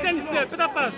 Capitaine ici, fais ta passe.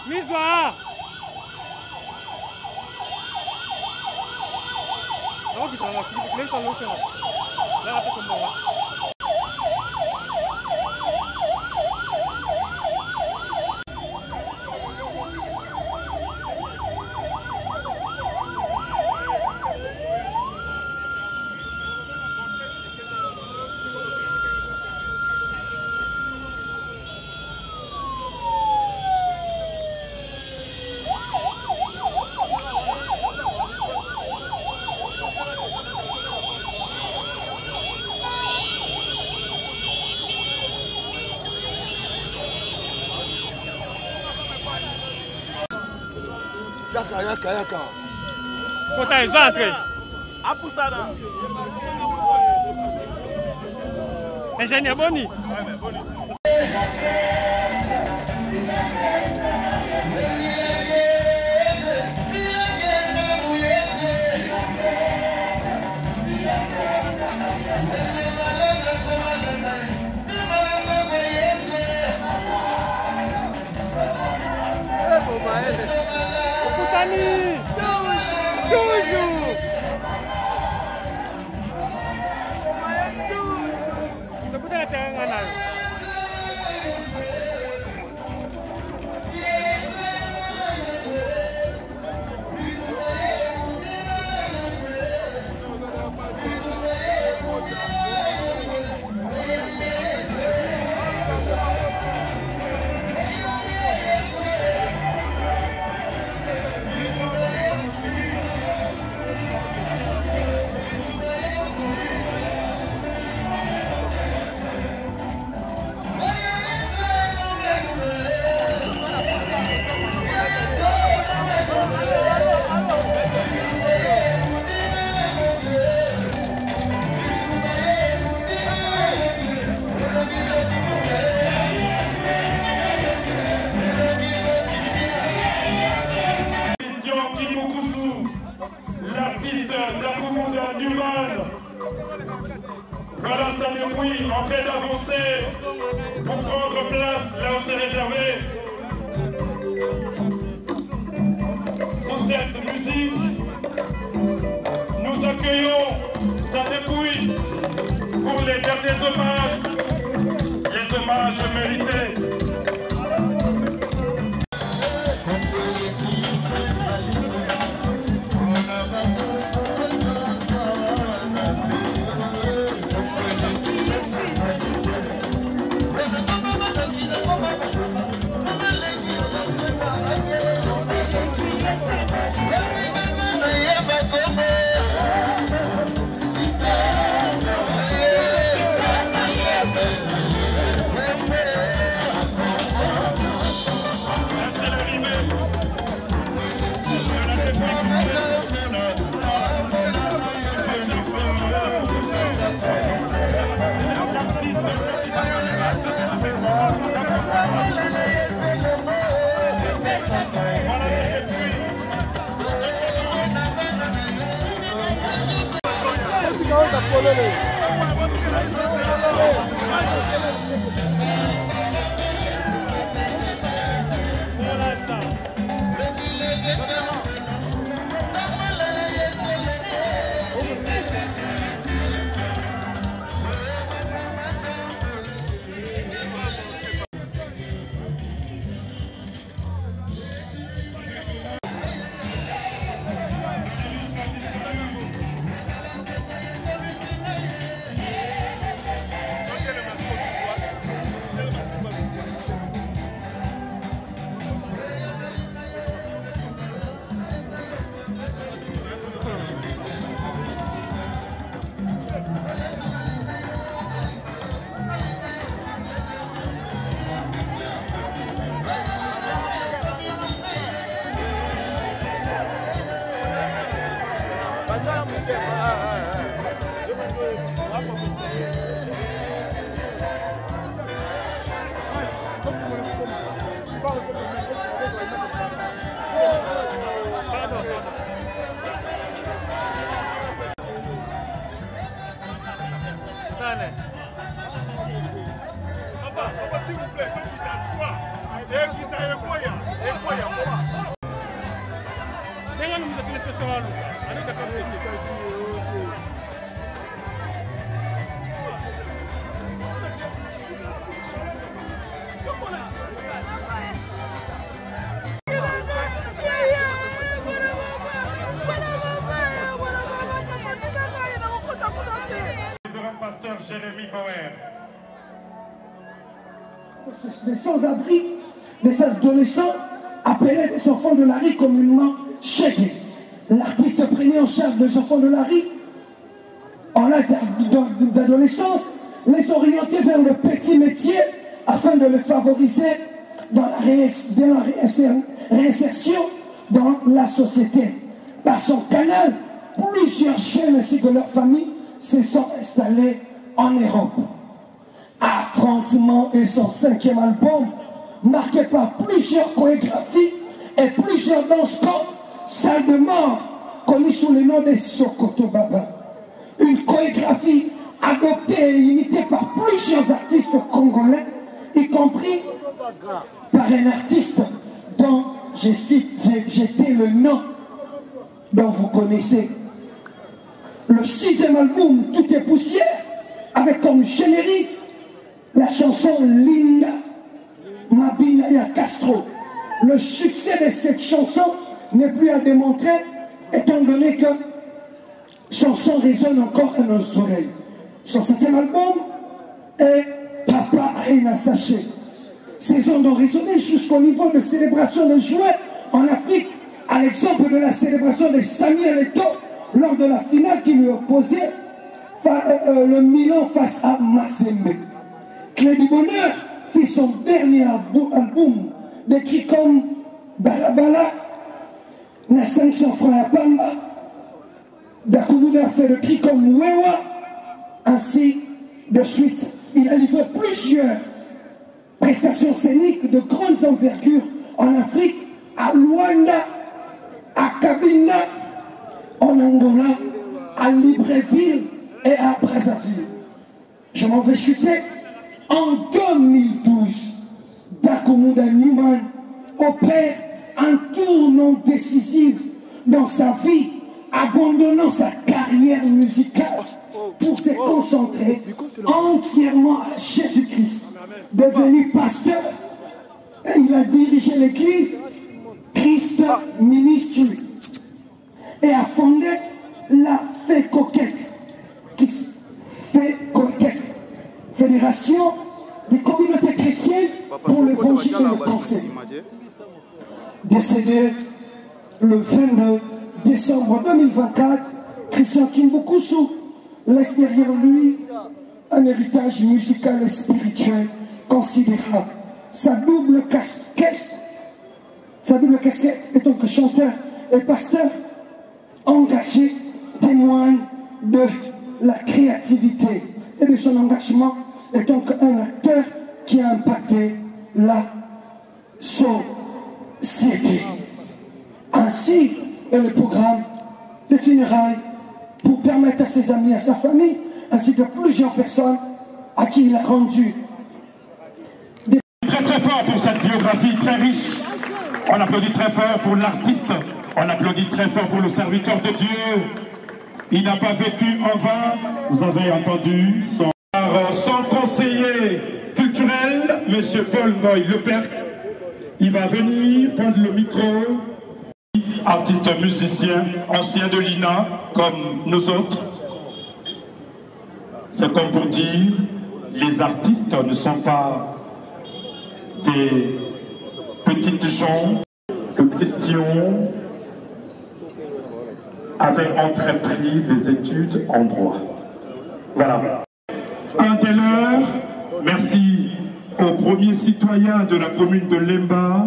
Miswa! Ako kita nga, kinipiklay sa lotion. Lahat sa mga. Yaka. Kota, ils ont entré. Apusada. Ingénieur Boni. Voilà sa débrouille en train d'avancer pour prendre place là où c'est réservé. Sous cette musique, nous accueillons sa dépouille pour les derniers hommages, les hommages mérités. S'il vous plaît, c'est à toi. Et qui t'a quoi Pasteur Jérémy Bauer. Des sans-abri, des adolescents appelés des enfants de la rue communément Cheikh. L'artiste prenait en charge des enfants de la rue en âge d'adolescence, les orienter vers le petit métier afin de les favoriser dans la réinsertion dans la société. Par son canal, plusieurs jeunes ainsi que leurs familles se sont installés en Europe. Affrontement est son 5e album, marqué par plusieurs chorégraphies et plusieurs danses comme Salle de mort, connue sous le nom de Sokoto Baba. Une chorégraphie adoptée et imitée par plusieurs artistes congolais, y compris par un artiste dont je cite, j'étais le nom dont vous connaissez. Le 6e album, Tout est poussière, avec comme générique la chanson Linda Mabinaya Castro. Le succès de cette chanson n'est plus à démontrer, étant donné que son son résonne encore à nos oreilles. Son 7e album est Papa Aina Saché. Ces ondes ont résonné jusqu'au niveau de célébration de jouets en Afrique, à l'exemple de la célébration de Samuel Eto'o lors de la finale qui lui opposait le Milan face à Mazembe. Clé du Bonheur fit son dernier album décrit comme Balabala, na 500 francs à Pamba. Dakumuda fait le cri comme Wewa, ainsi de suite. Il a livré plusieurs prestations scéniques de grandes envergures en Afrique, à Luanda, à Cabinda, en Angola, à Libreville et à Brazzaville. Je m'en vais chuter. En 2012, Dakumuda Newman opère un tournant décisif dans sa vie, abandonnant sa carrière musicale pour se concentrer entièrement à Jésus-Christ. Devenu pasteur, il a dirigé l'église Christ Ministry et a fondé la FECOQUEC, Fédération des communautés chrétiennes pour l'évangile et le conseil. Décédé le 22 décembre 2024, Christian Kimbukusu laisse derrière lui un héritage musical et spirituel considérable. Sa double casquette étant que chanteur et pasteur engagé témoigne de la créativité et de son engagement étant qu'un acteur qui a impacté la société. Ainsi est le programme de funérailles pour permettre à ses amis, à sa famille, ainsi que plusieurs personnes à qui il a rendu des... Très très fort pour cette biographie très riche. On applaudit très fort pour l'artiste. On applaudit très fort pour le serviteur de Dieu. Il n'a pas vécu en vain. Vous avez entendu son conseiller culturel, M. Paul Moy Leperc. Il va venir prendre le micro. Artiste musicien, ancien de l'INA, comme nous autres. C'est comme pour dire, les artistes ne sont pas des petites gens que Christian avait entrepris des études en droit. Voilà. Un des leurs, merci aux premiers citoyens de la commune de Lemba.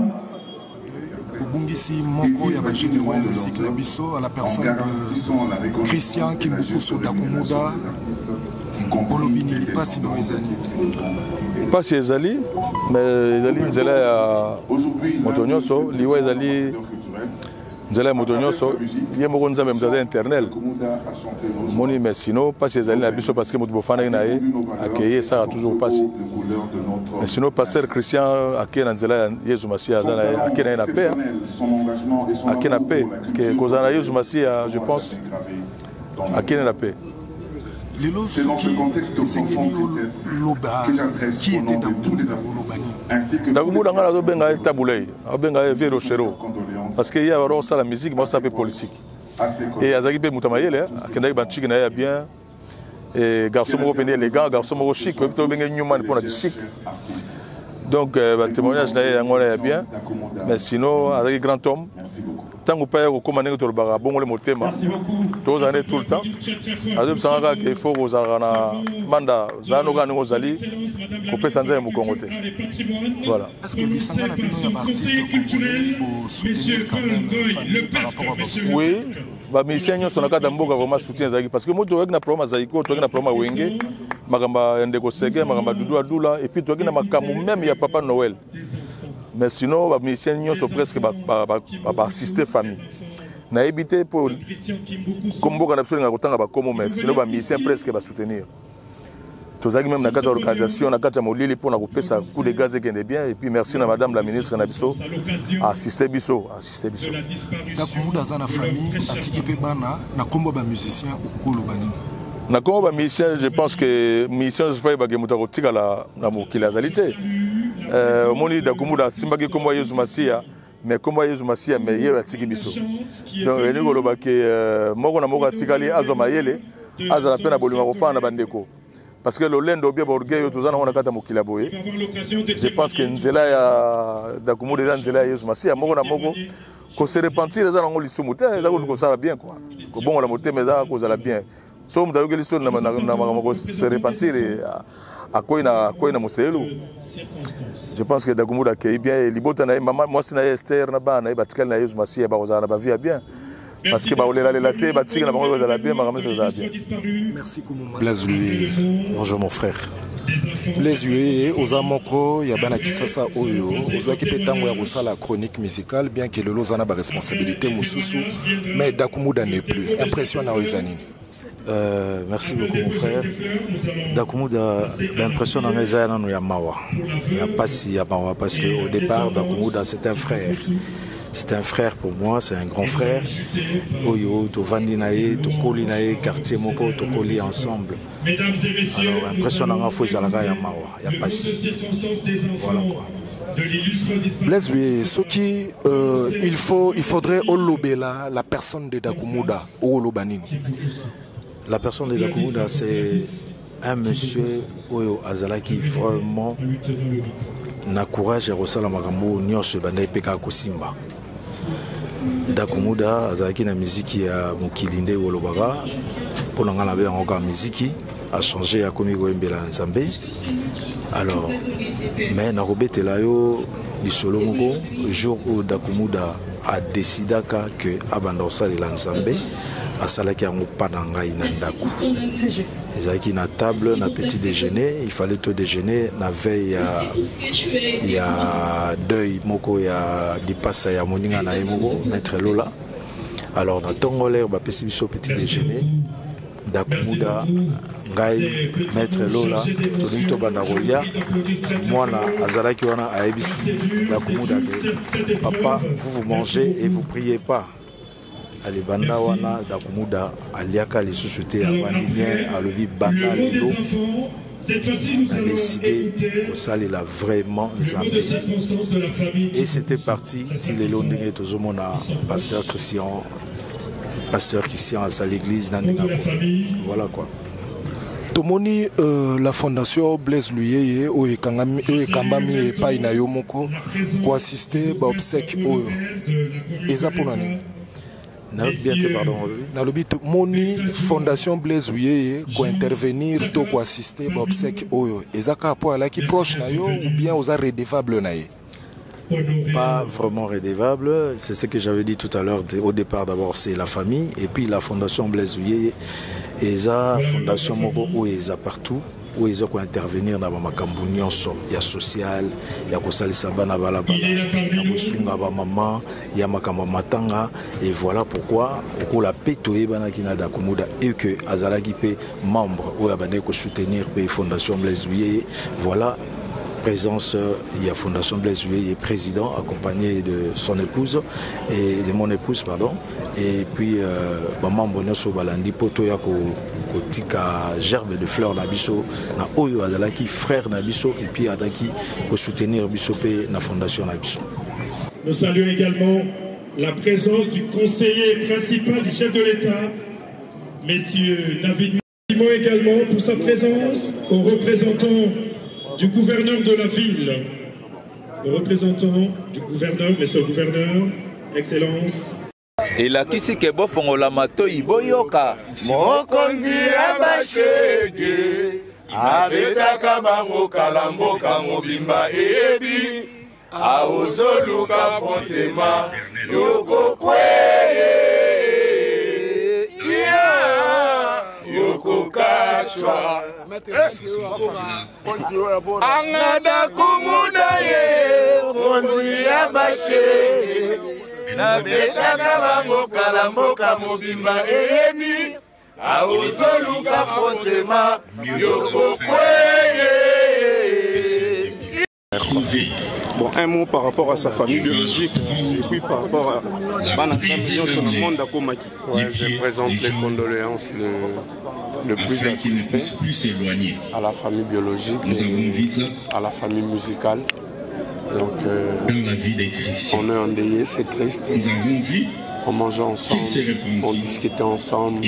Bungisi Moko ya bajene wa musique na biso à la personne de Christian Kimbukusu Dakumuda Bolobini Lipasi no ezali. Pasi ezali, mais ezali nzela ya motonyoso, liwa ezali nzela ya motonyoso, ye moko nzambe mzaza internel. Moni mais sinon pasi ezali na biso parce que moto bofana na ye akeye ça toujours pasi. Mais sinon pasteur Christian akeye na nzela ya Yesu Masia azana akeye na paix. Akeye na paix parce que kozana Yesu Masia je pense akeye na paix. C'est dans ce contexte de confort que j'adresse au nom de tous les artistes. Dakumuda ngana zo benga tabulei, abenga vero chero. Parce que y a alors ça la musique, moi ça peu politique. Et azaki pe mutamayele, akenda ba chiki na ya bien. Et garçon mo pené élégant, garçon mo chic, plutôt benga Newman pour la chic. Donc le témoignage na ya ngona ya bien. Mais sinon azaki grand homme. Tant que père au commandant de Tolbaga, bon le motema. Tous années tout le temps. Azum sanga qu'il faut aux arana manda zanoga ngo zali pour pesanza mu Congo. Voilà. Est-ce que les sanga na bino ya artiste culturel pour soutenir quand même par rapport à votre... Oui, ba musiciens sont na kata mboka vraiment soutien zaki parce que moto avec na problème zaiko, to na problème wenge. Magamba Ndeko Sege, Magamba Doudou Adoula, et puis tu as Makamu même, il y a Papa Noël. Mais sinon, les musiciens sont presque assister famille. Na évité pour comme beaucoup d'absolu na kotanga ba comme mais sinon ba musiciens presque ba soutenir. Tozaki même na kata organisation na kata molili pour na kopesa coup de gaz et bien et puis merci na madame la ministre na biso assister biso. Dakumuda za na famille atiki pe bana na kombo ba musicien okolo banini. Na kombo ba musicien je pense que musicien je fais ba kemuta kotika na mokili azalité. Moni Dakumuda simbaki kombo Yesu Masia. Mais comment Yesu Masia mais yé atiki biso donc ni koloba ke moko na moko atikali azo mayele aza la pena bolima kofa na bandeko parce que le lendo bien borgueil tozana on kata mokila boye je pense que nzela ya Dakumuda déjà nzela ya Yesu Masia moko na moko ko se repentir za ngo lisumu te za ko sala bien quoi ko bongo la moté mais za ko sala bien so mutayo ke liso na ko se repentir à quoi na muselu. Je pense que Dakumuda qui bien libota na maman moi sina Esther na ba na batikal na Yesu Masia ba ozana ba via bien parce que ba olela la té batika na bango za la bien maman ça bien. Merci Koumouma. Blaise Luye. Bonjour mon frère. Blaise Luye ozamoko ya bana kisasa oyo ozwaki petango ya kosala chronique musicale bien que lelo zana ba responsabilité mususu mais Dakumuda n'est plus impression na ozanini. Merci beaucoup mon frère. Dakumuda, l'impression dans les airs, il y a Mawa. Il n'y a pas si, il y a Mawa parce qu'au départ, Dakumuda, c'est un frère. C'est un frère pour moi, c'est un grand frère. Oyo, Tovandinae, Tokolinae, quartier Moko, Tokoli ensemble. Alors, impression dans les airs, il y a Mawa. Il n'y a pas si. Voilà quoi. Blaise Luye, ce qui, il faudrait olobela la personne de Dakumuda, ou Olobanini. La personne de Dakumuda, c'est un monsieur Oyo Azalaki vraiment na courage à Rosala Magambo Nyoshe Bandai Peka Kosimba. Dakumuda Azalaki na musique ya Mokilinde Wolobaga pour n'en avoir encore musique a changé à Komigo Mbela Nzambe. Alors, mais na robete layo du solo moko jour où Dakumuda a décidé que Abandosa de Nzambe à Salaki a Mopanangai Nandaku. Ils na table, na petit déjeuner, il fallait tout déjeuner, na veille il y a deuil moko ya dipasa ya moninga na emoko maître Lola. Alors na tongolaire ba pesi biso petit déjeuner, Dakumuda ngai maître Lola to to banda rolia mwana azalaki wana a ebisi Dakumuda que papa vous mangez et vous priez pas. Alibanda wana Dakumuda aliaka les sociétés abandonnées à l'obi banda lelo a décidé au sale il a vraiment zambé et c'était parti si les londres tozomona pasteur Christian à l'église voilà quoi. Tomoni la fondation Blaise Luye o ekambami epai na yo moko pour assister ba obsèque oyo eza ponani Nalobi moni fondation Blaise Luye ko intervenir to ko assister ba obsèque oyo ezaka po ala ki proche na yo ou bien aux redevable na ye. Pas vraiment redevable, c'est ce que j'avais dit tout à l'heure. Au départ, d'abord, c'est la famille, et puis la fondation Blaise Luye, et la fondation Moko, où ils sont partout, où ils ont intervenir dans ma campagne, il y a social, il y a Kosali Sabana Balabala, il y a Musunga Maman, il y a Makamba Matanga, et voilà pourquoi, au la pétoé Banakina Dakumuda, et que Azalaki peut membre, où il y a soutenir la fondation Blaise Luye, voilà. Présence, il y a Fondation Blaise Luye, président accompagné de son épouse et de mon épouse pardon et puis membre Nyoso Balandi poto ya ko tika gerbe de fleurs na biso na oyo azalaki frère na biso et puis adaki ko soutenir biso pe na fondation na biso. Nous saluons également la présence du conseiller principal du chef de l'État, Monsieur David Mimo également pour sa présence, aux représentants du gouverneur de la ville, le représentant du gouverneur, monsieur le gouverneur, Excellence. Et la kisike bofongola matoi boyoka mokonzi ya bashege abetaka bango kalamboka mobimba ebi aozoluka frontema yokokwe yokokachwa Angada kumuda ye Ponzi ya bashe Na besaka bango kalamboka mobimba eyeni Aozoluka fotema Yoko kweye. Bon, un mot par rapport à sa famille biologique et puis par rapport à Banakamion sur le monde d'Akomaki. Ouais, je présente les condoléances le plus attristé à la famille biologique et à la famille musicale. Donc, on est endeuillés, c'est triste. On mangeait ensemble, on discutait ensemble.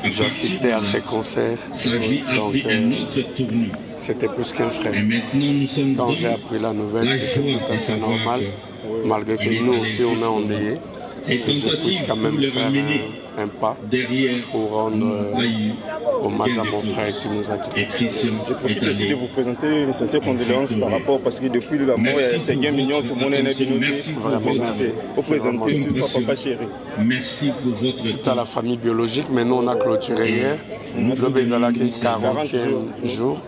J'assistais à ses concerts. Donc, c'était plus qu'un frère. Quand j'ai appris la nouvelle, c'était tout à fait normal. Malgré que nous aussi, on est endeuillés. Et que je puisse quand même faire un pas pour rendre hommage à mon frère qui nous a quittés. Je profite aussi de vous présenter mes sincères condoléances par rapport, parce que depuis la mort, c'est bien mignon, tout le monde est né de nous. Vraiment, merci. Vous présentez sur Papa Chéri. Merci pour votre toute à la famille biologique, mais nous on a clôturé hier. Le Bézalak est 40e jour.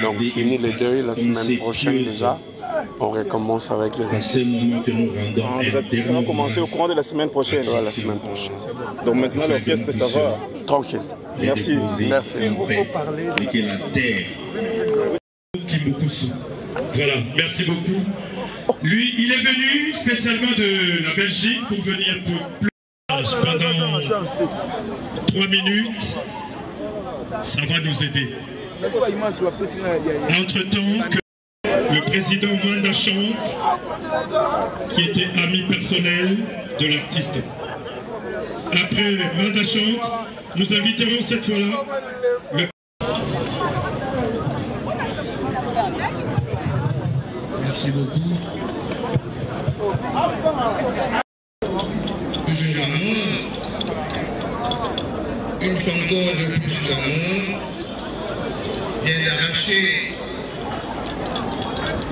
Donc fini les deuils la semaine prochaine déjà. On recommence avec les activités. Ça va commencer au courant de la semaine prochaine. Ouais, la semaine prochaine. Donc maintenant l'orchestre ça va. Tranquille. Merci. Merci. Il vous faut parler de la terre. Voilà, merci beaucoup. Lui, il est venu spécialement de la Belgique pour venir pour pendant 3 minutes. Ça va nous aider. Entre-temps, le président Mwanda Chante, qui était ami personnel de l'artiste. Après Mwanda Chante, nous inviterons cette fois-là le... Merci beaucoup. Plusieurs une fois encore depuis plusieurs mois, vient d'arracher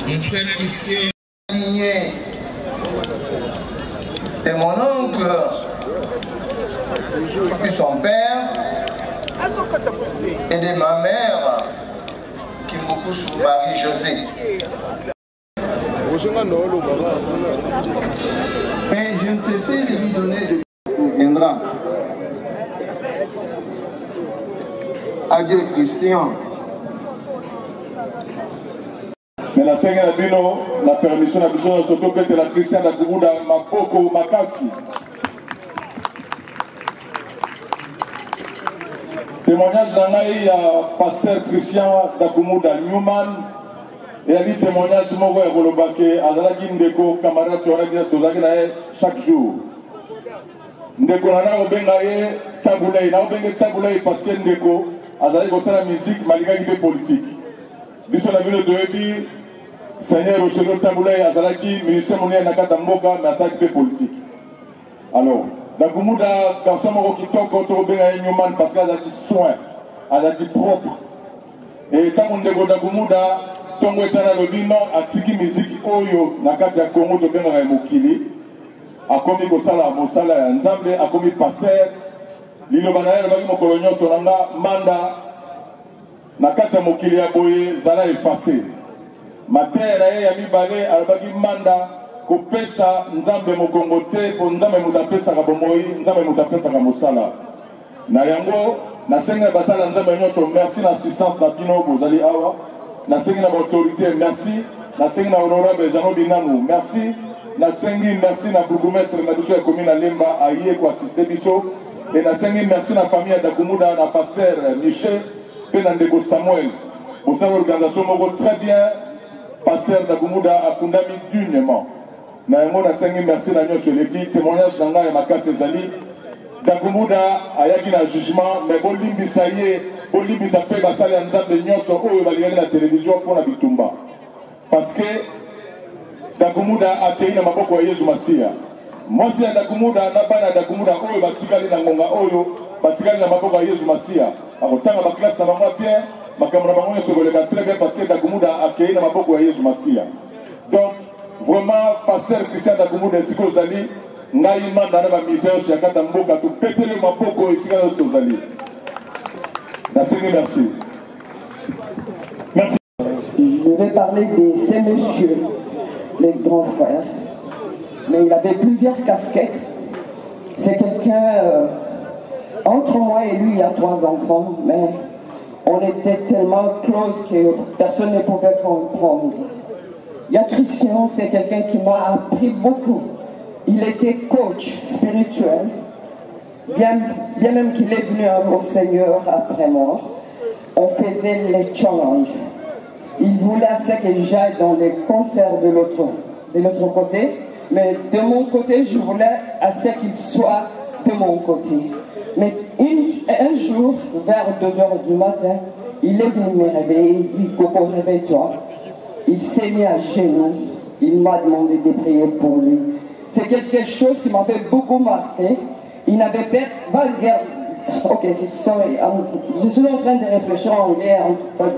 mon frère Christian et mon oncle, puis son père, et de ma mère, qui me beaucoup sous Marie-José. Mais je ne cessais de lui donner de viendra. Adieu Christian. Mais la Seigneur a dit non, la permission de surtout que la Christian a dit Mapoko Makasi. Témoignage dans il y a pasteur Christian Dakumuda Newman et il dit témoignage sur mon frère Rolobake, Azalaki Ndeko, camarade chaque jour. Ndeko Nana Obengaye Taboulay, na Obengaye Taboulay parce que Ndeko, Azalaki Osala musique, malgré qu'il est politique. Biso la ville de Ebi, Seigneur Rochelo Taboulay, Azalaki, ministère monnaie Nakata Mboka, mais Azalaki politique. Alors, Dakumuda, garçon qui toque autour de Newman parce qu'il a des soins, il a des propres. Et tant qu'on dégoûte Dakumuda, Tongo est à l'obino, à Tiki musique Oyo, Nakata Congo de Benga Mokili, a commis Mosala, Nzambe, a commis pasteur, Lilo Banaël, Bagimo Colonial Soranga, Manda, Nakata Mokili Aboye, Zala effacé. Matin, Yami Balé, Albagi Manda, Kopesa Nzambe Mokongote, pour Nzambe Moutapesa Kabomoyi, Nzambe Moutapesa Kamosala. Nayango, Nasenga Basala Nzambe Nyoto, merci l'assistance Napino, Bozali Awa. Nasenga l'autorité, merci. Nasenga l'honorable Jean Binanou, merci. Nasengi, merci na bourgmestre Naduso et commune à Lemba, Aïe, pour assister Bisso. Et Nasengi, merci na famille Dakumuda, na pasteur Michel, Penandego Samuel. Pour cette organisation, très bien, pasteur Dakumuda a condamné dignement. Nayango Nasengi, merci na Nyoso Leki, témoignage Nanga et Makase Zali. Dakumuda a yaki na jugement, mais bon limbisaye, bon limbisape, basali Nzambe Nyoso, où il va lire la télévision pour la Bitumba. Parce que Dakumuda a été na maboko ya Yesu Masia. Moi si Dakumuda na bana Dakumuda oyo batikali na ngonga oyo batikali na maboko ya Yesu Masia. Akotanga ba classe na bango bien, makambo na bango nyonso koleka très bien parce que Dakumuda a été na maboko ya Yesu Masia. Donc vraiment pasteur Christian Dakumuda siko zali ngai manda na ba mission ya kata mboka to petele maboko esika tozali. Merci. vais parler de ces messieurs, les grands frères. Mais il avait plusieurs casquettes. C'est quelqu'un, entre moi et lui, il y a 3 enfants, mais on était tellement close que personne ne pouvait comprendre. Il y a Christian, c'est quelqu'un qui m'a appris beaucoup. Il était coach spirituel, bien même qu'il est venu au Seigneur après moi. On faisait les challenges. Il voulait assez que j'aille dans les concerts de l'autre côté, mais de mon côté, je voulais assez qu'il soit de mon côté. Mais un jour, vers 2 h du matin, il est venu me réveiller, il dit « Coco, réveille-toi ». Il s'est mis à genoux, il m'a demandé de prier pour lui. C'est quelque chose qui m'avait beaucoup marqué. Il n'avait pas de guerre. Ok, sorry, je suis en train de réfléchir en anglais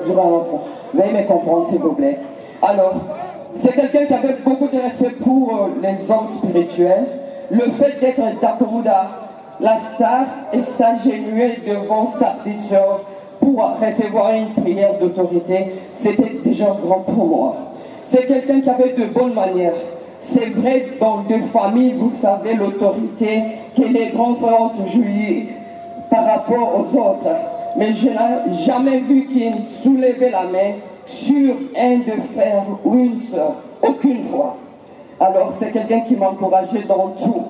durant l'enfant. Veuillez me comprendre s'il vous plaît. Alors, c'est quelqu'un qui avait beaucoup de respect pour les hommes spirituels. Le fait d'être Dakomuda, la star, et s'agenouiller devant sa petite soeur pour recevoir une prière d'autorité, c'était déjà grand pour moi. C'est quelqu'un qui avait de bonnes manières. C'est vrai, dans 2 familles, vous savez l'autorité que les grands frères ont toujours eu par rapport aux autres. Mais je n'ai jamais vu qu'il soulevait la main sur un de frères ou une sœur. Aucune fois. Alors c'est quelqu'un qui m'encourageait dans tout.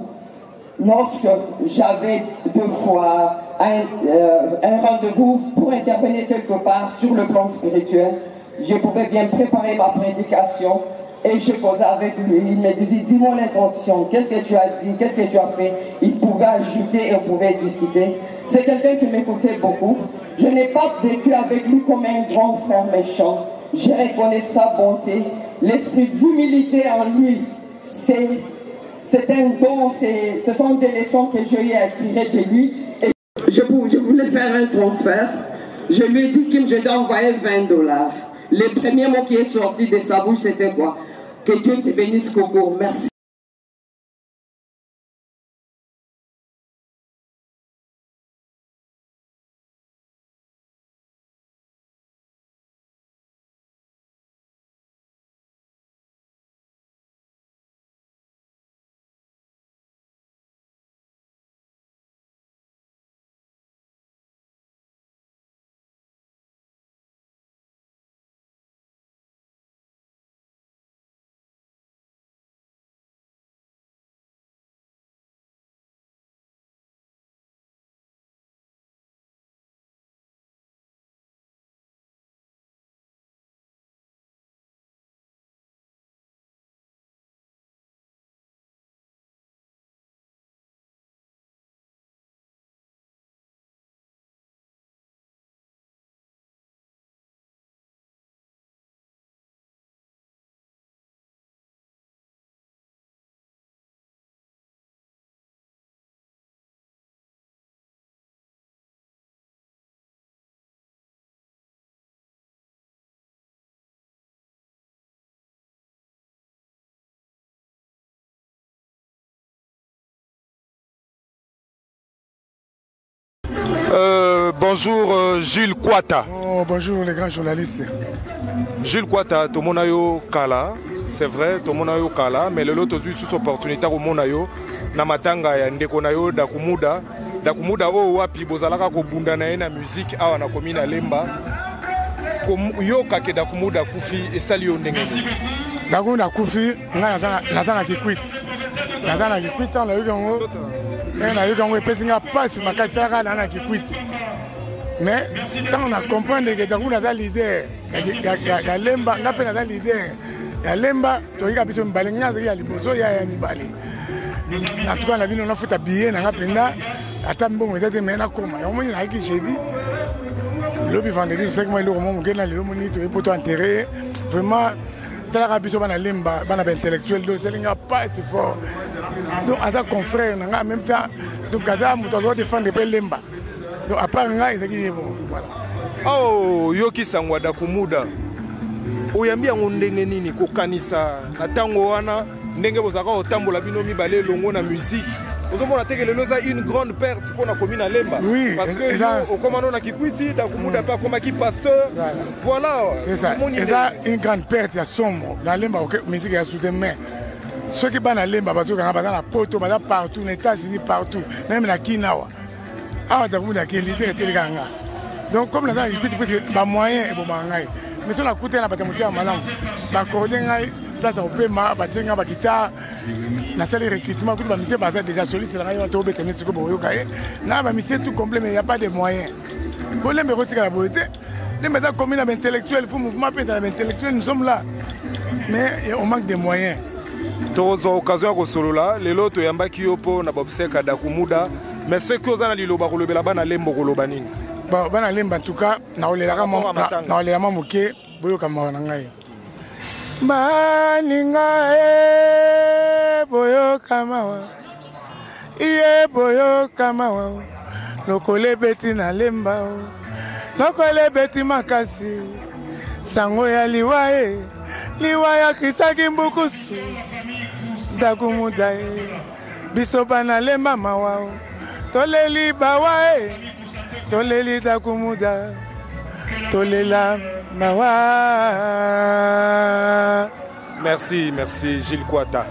Lorsque j'avais 2 fois un rendez-vous pour intervenir quelque part sur le plan spirituel, je pouvais bien préparer ma prédication et je causais avec lui. Il me disait, dis-moi l'intention, qu'est-ce que tu as dit, qu'est-ce que tu as fait. Il pouvait ajouter et on pouvait discuter. C'est quelqu'un qui m'écoutait beaucoup. Je n'ai pas vécu avec lui comme un grand frère méchant. Je reconnais sa bonté, l'esprit d'humilité en lui. C'est un don, ce sont des leçons que j'ai eu à tirer de lui. Et je voulais faire un transfert. Je lui ai dit que je dois envoyer 20 $. Le premier mot qui est sorti de sa bouche, c'était quoi? Que Dieu te bénisse, Coco. Merci. Bonjour Jules Kwata. Oh, bonjour les grands journalistes. Jules Kwata, tout le monde a kala, c'est vrai, tout le monde a kala, mais le lot aussi sous opportunité au monde na matanga ya ndeko na yo Dakumuda o wapi bozalaka ko bunda na na musique awa na komina Lemba. Yo kake Dakumuda kufi esali yo ndenge. Dakumuda kufi natana kikwit. Natana kikwit na yo gango. Na yo gango pesinga passe makataka na kikwit. Mais quand on a compris que Dakumuda est leader, ya Lemba, on a peine à leader. Ya Lemba, tu as besoin de balinga, il y a liboso, il y a nibali. En tout cas, la vie on a fait habiller, on a penda, attends bon, mais c'était maintenant comment. On m'a dit que j'ai dit, le vendredi, c'est que moi le moment où j'ai le moni, tu es pour t'enterrer. Vraiment, tu as besoin de Lemba, ban intellectuel, donc c'est l'inga pas si fort. Donc à ta confrère, on a même temps, donc à ta mouton défendre le Lemba. Donc après on a dit bon, voilà. Oh, yoki sangwa Dakumuda. Oyambia ndenge nini ko kanisa na tango wana ndenge bozaka otambola bino mibale longo na musique ozomona te que lelo eza une grande perte mpona commune ya Lemba. Oui, parce que okomana na Kikwiti Dakumuda mpe akomaki pasteur. Voilà. C'est ça. Eza une grande perte ya sombre na Lemba musique ya soutien mais ceux qui bana Lemba bazokanga baza na poto baza partout na États-Unis partout même na Kinawa. Ah Dakumuda qui est leader telekanga. Donc comme la Kikwiti peut ba moyen et bon mangai. Mais sur la côté na batamotia malam ba coordonner ngai place au pema ba tenga ba guitare na salle recrutement pour ba monsieur baza déjà solide la ngai to bete netiko boyo kae na ba monsieur tout complet mais il y a pas de moyens. Pour les me retirer la beauté les médailles communes intellectuels faut mouvement pédale intellectuel nous sommes là mais on manque de moyens. Tozo occasion ko solola lelo to yambaki yopo na Bobseka Dakumuda mais ce que ozana liloba kolobela bana Lembo koloba nini? Bon bana Lemba en tout cas na olelaka na olelama moke boyo kama na ngai baninga boyo kama wa iye boyo kama wa lokole beti na Lemba lokole beti makasi sango ya liwaye liwaya kisaki mbukusu Dakumuda biso bana Lemba mawa toleli bawae toleli Dakumuda tolela mawa. Merci Gilles Kouata.